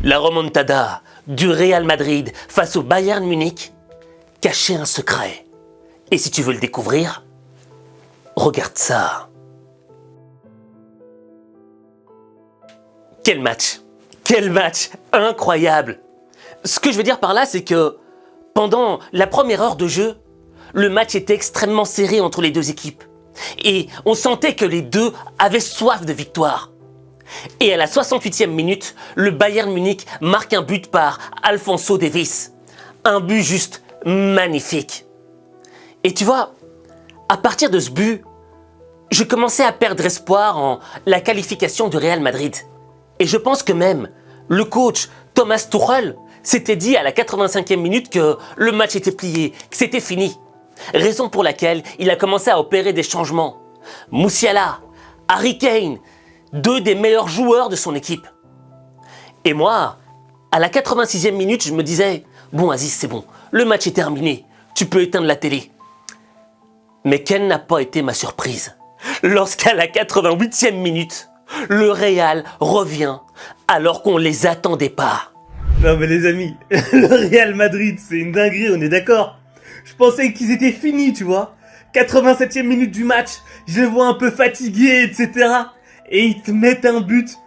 La remontada du Real Madrid face au Bayern Munich cachait un secret. Et si tu veux le découvrir, regarde ça. Quel match! Quel match incroyable! Ce que je veux dire par là, c'est que pendant la première heure de jeu, le match était extrêmement serré entre les deux équipes. Et on sentait que les deux avaient soif de victoire. Et à la 68e minute, le Bayern Munich marque un but par Alphonso Davies. Un but juste magnifique. Et tu vois, à partir de ce but, je commençais à perdre espoir en la qualification du Real Madrid. Et je pense que même le coach Thomas Tuchel s'était dit à la 85e minute que le match était plié, que c'était fini. Raison pour laquelle il a commencé à opérer des changements. Musiala, Harry Kane, deux des meilleurs joueurs de son équipe. Et moi, à la 86e minute, je me disais « Bon Aziz, c'est bon, le match est terminé, tu peux éteindre la télé. » Mais quelle n'a pas été ma surprise lorsqu'à la 88e minute, le Real revient alors qu'on les attendait pas. Non mais les amis, le Real Madrid, c'est une dinguerie, on est d'accord. Je pensais qu'ils étaient finis, tu vois. 87e minute du match, je les vois un peu fatigués, etc. Et ils te mettent un but.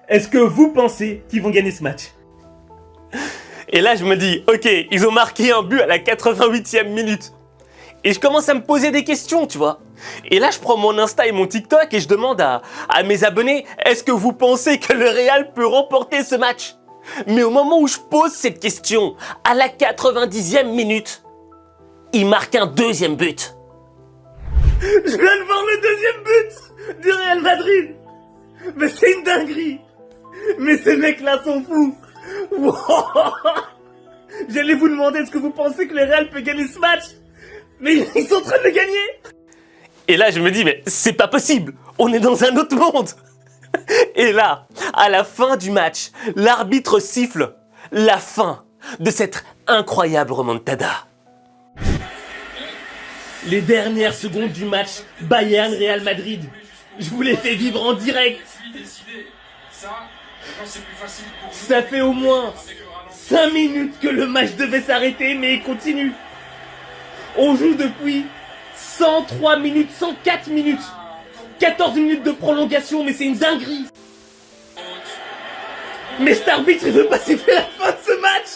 Est-ce que vous pensez qu'ils vont gagner ce match? Et là, je me dis, ok, ils ont marqué un but à la 88e minute. Et je commence à me poser des questions, tu vois. Et là, je prends mon Insta et mon TikTok et je demande à mes abonnés, est-ce que vous pensez que le Real peut remporter ce match? Mais au moment où je pose cette question, à la 90e minute, il marque un deuxième but. Je viens de voir le deuxième but du Real Madrid. Mais c'est une dinguerie. Mais ces mecs-là sont fous. Wow. J'allais vous demander, est-ce que vous pensez que le Real peut gagner ce match? Mais ils sont en train de le gagner. Et là, je me dis, mais c'est pas possible. On est dans un autre monde. Et là, à la fin du match, l'arbitre siffle la fin de cette incroyable remontada. Les dernières secondes du match Bayern-Real Madrid. Je vous l'ai fait vivre en direct. Ça fait au moins 5 minutes que le match devait s'arrêter, mais il continue. On joue depuis 103 minutes, 104 minutes. 14 minutes de prolongation, mais c'est une dinguerie. Mais cet arbitre, il veut pas siffler la fin de ce match.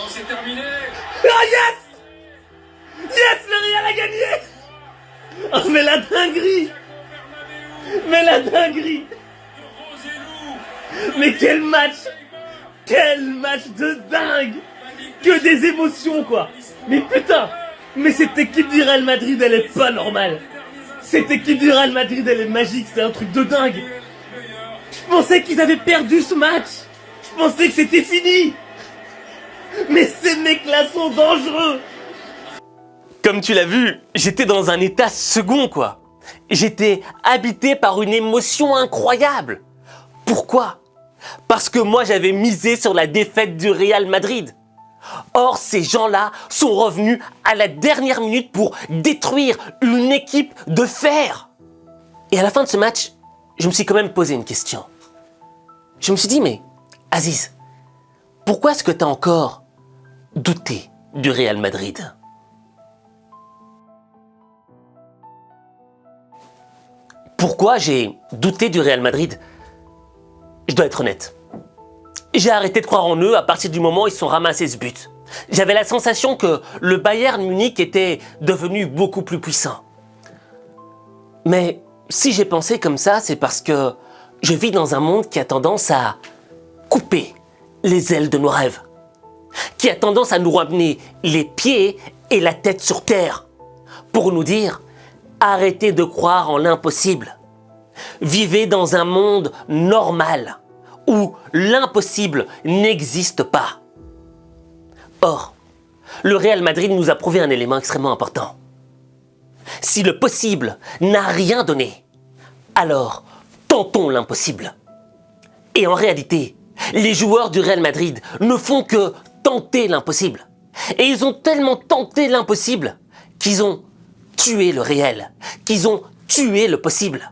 C'est terminé. Oh yes! Yes, le Real a gagné. Oh mais la dinguerie. Mais la dinguerie. Mais quel match. Quel match de dingue. Que des émotions quoi. Mais putain. Mais cette équipe du Real Madrid, elle est pas normale. Cette équipe du Real Madrid, elle est magique, c'est un truc de dingue. Je pensais qu'ils avaient perdu ce match. Je pensais que c'était fini. Mais ces mecs-là sont dangereux. Comme tu l'as vu, j'étais dans un état second, quoi. J'étais habité par une émotion incroyable. Pourquoi? Parce que moi, j'avais misé sur la défaite du Real Madrid. Or, ces gens-là sont revenus à la dernière minute pour détruire une équipe de fer. Et à la fin de ce match, je me suis quand même posé une question. Je me suis dit, mais Aziz, pourquoi est-ce que tu as encore douté du Real Madrid? Pourquoi j'ai douté du Real Madrid? Je dois être honnête. J'ai arrêté de croire en eux à partir du moment où ils se sont ramassés ce but. J'avais la sensation que le Bayern Munich était devenu beaucoup plus puissant. Mais si j'ai pensé comme ça, c'est parce que je vis dans un monde qui a tendance à couper les ailes de nos rêves, qui a tendance à nous ramener les pieds et la tête sur terre, pour nous dire « Arrêtez de croire en l'impossible. Vivez dans un monde normal, où l'impossible n'existe pas. » Or, le Real Madrid nous a prouvé un élément extrêmement important. Si le possible n'a rien donné, alors tentons l'impossible. Et en réalité, les joueurs du Real Madrid ne font que tenter l'impossible. Et ils ont tellement tenté l'impossible qu'ils ont tué le réel, qu'ils ont tué le possible.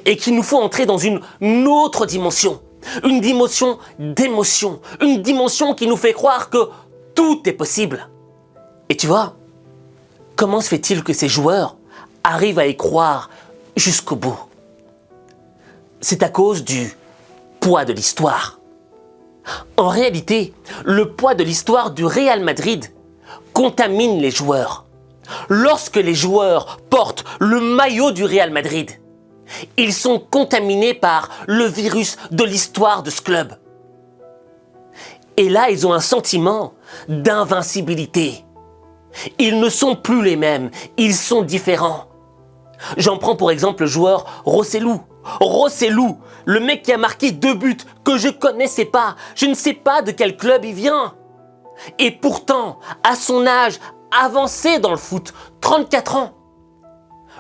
Et qu'il nous faut entrer dans une autre dimension, une dimension d'émotion, une dimension qui nous fait croire que tout est possible. Et tu vois, comment se fait-il que ces joueurs arrivent à y croire jusqu'au bout? C'est à cause du poids de l'histoire. En réalité, le poids de l'histoire du Real Madrid contamine les joueurs. Lorsque les joueurs portent le maillot du Real Madrid, ils sont contaminés par le virus de l'histoire de ce club. Et là, ils ont un sentiment d'invincibilité. Ils ne sont plus les mêmes, ils sont différents. J'en prends pour exemple le joueur Rossellou. Rossellou, le mec qui a marqué 2 buts que je connaissais pas. Je ne sais pas de quel club il vient. Et pourtant, à son âge avancé dans le foot, 34 ans,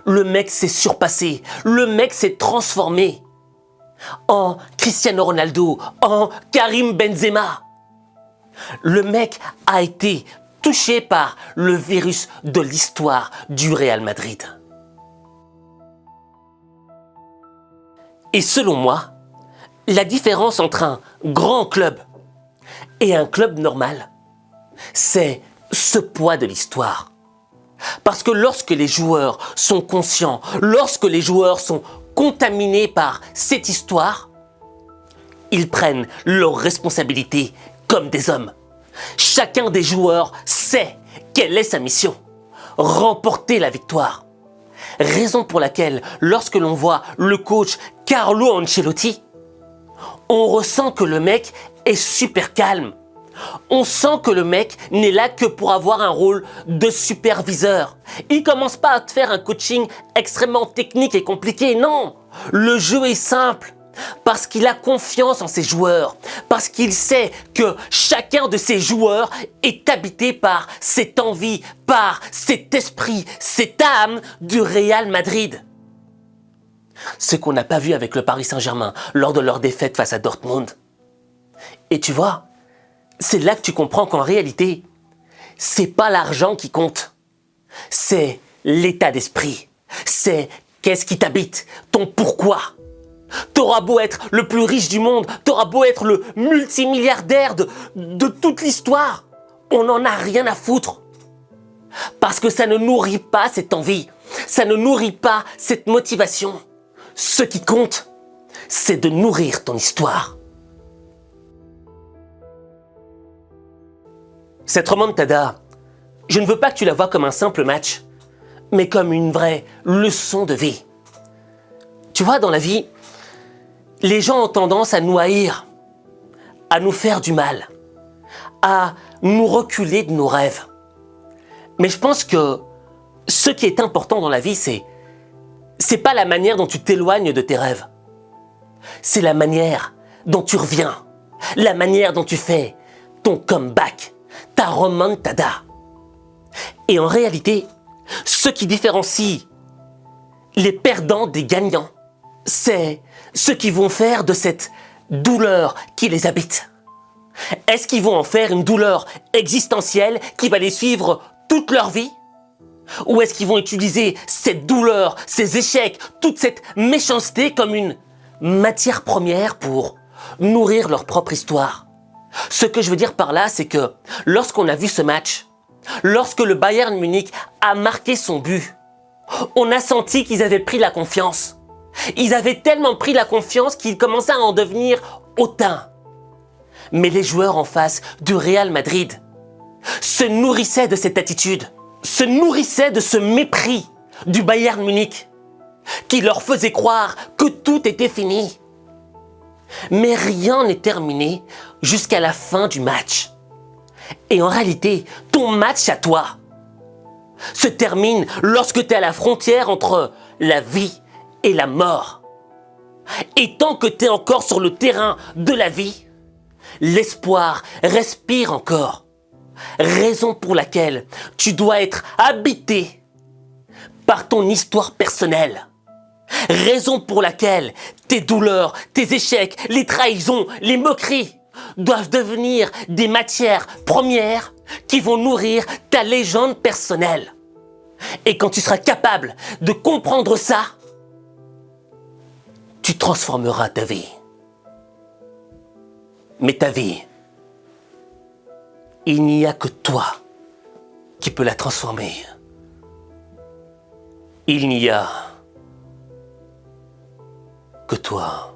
le mec s'est surpassé, le mec s'est transformé en Cristiano Ronaldo, en Karim Benzema. Le mec a été touché par le virus de l'histoire du Real Madrid. Et selon moi, la différence entre un grand club et un club normal, c'est ce poids de l'histoire. Parce que lorsque les joueurs sont conscients, lorsque les joueurs sont contaminés par cette histoire, ils prennent leurs responsabilités comme des hommes. Chacun des joueurs sait quelle est sa mission, remporter la victoire. Raison pour laquelle, lorsque l'on voit le coach Carlo Ancelotti, on ressent que le mec est super calme. On sent que le mec n'est là que pour avoir un rôle de superviseur. Il commence pas à te faire un coaching extrêmement technique et compliqué, non. Le jeu est simple. Parce qu'il a confiance en ses joueurs, parce qu'il sait que chacun de ses joueurs est habité par cette envie, par cet esprit, cette âme du Real Madrid. Ce qu'on n'a pas vu avec le Paris Saint-Germain lors de leur défaite face à Dortmund. Et tu vois, c'est là que tu comprends qu'en réalité, c'est pas l'argent qui compte, c'est l'état d'esprit, c'est qu'est-ce qui t'habite, ton pourquoi. T'auras beau être le plus riche du monde, t'auras beau être le multimilliardaire de toute l'histoire, on n'en a rien à foutre. Parce que ça ne nourrit pas cette envie, ça ne nourrit pas cette motivation. Ce qui compte, c'est de nourrir ton histoire. Cette remontada, je ne veux pas que tu la vois comme un simple match, mais comme une vraie leçon de vie. Tu vois, dans la vie, les gens ont tendance à nous haïr, à nous faire du mal, à nous reculer de nos rêves. Mais je pense que ce qui est important dans la vie, c'est pas la manière dont tu t'éloignes de tes rêves. C'est la manière dont tu reviens, la manière dont tu fais ton comeback, ta remontada. Et en réalité, ce qui différencie les perdants des gagnants, c'est ce qu'ils vont faire de cette douleur qui les habite. Est-ce qu'ils vont en faire une douleur existentielle qui va les suivre toute leur vie? Ou est-ce qu'ils vont utiliser cette douleur, ces échecs, toute cette méchanceté comme une matière première pour nourrir leur propre histoire? Ce que je veux dire par là, c'est que lorsqu'on a vu ce match, lorsque le Bayern Munich a marqué son but, on a senti qu'ils avaient pris la confiance. Ils avaient tellement pris la confiance qu'ils commençaient à en devenir hautains. Mais les joueurs en face du Real Madrid se nourrissaient de cette attitude, se nourrissaient de ce mépris du Bayern Munich qui leur faisait croire que tout était fini. Mais rien n'est terminé jusqu'à la fin du match. Et en réalité, ton match à toi se termine lorsque tu es à la frontière entre la vie et la mort. Et tant que tu es encore sur le terrain de la vie, l'espoir respire encore. Raison pour laquelle tu dois être habité par ton histoire personnelle. Raison pour laquelle tes douleurs, tes échecs, les trahisons, les moqueries doivent devenir des matières premières qui vont nourrir ta légende personnelle. Et quand tu seras capable de comprendre ça, tu transformeras ta vie. Mais ta vie, il n'y a que toi qui peux la transformer. Il n'y a que toi.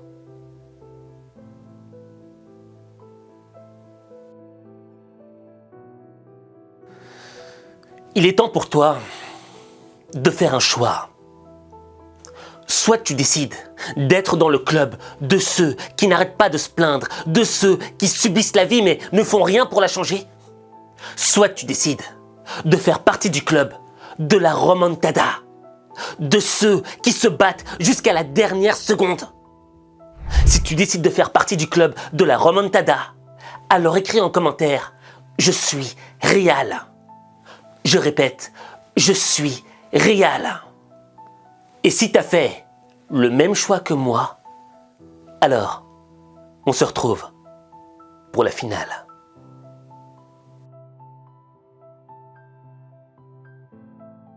Il est temps pour toi de faire un choix. Soit tu décides d'être dans le club de ceux qui n'arrêtent pas de se plaindre, de ceux qui subissent la vie mais ne font rien pour la changer. Soit tu décides de faire partie du club de la remontada, de ceux qui se battent jusqu'à la dernière seconde. Si tu décides de faire partie du club de la remontada, alors écris en commentaire « Je suis Real ». Je répète, je suis Real. Et si tu as fait le même choix que moi, alors on se retrouve pour la finale.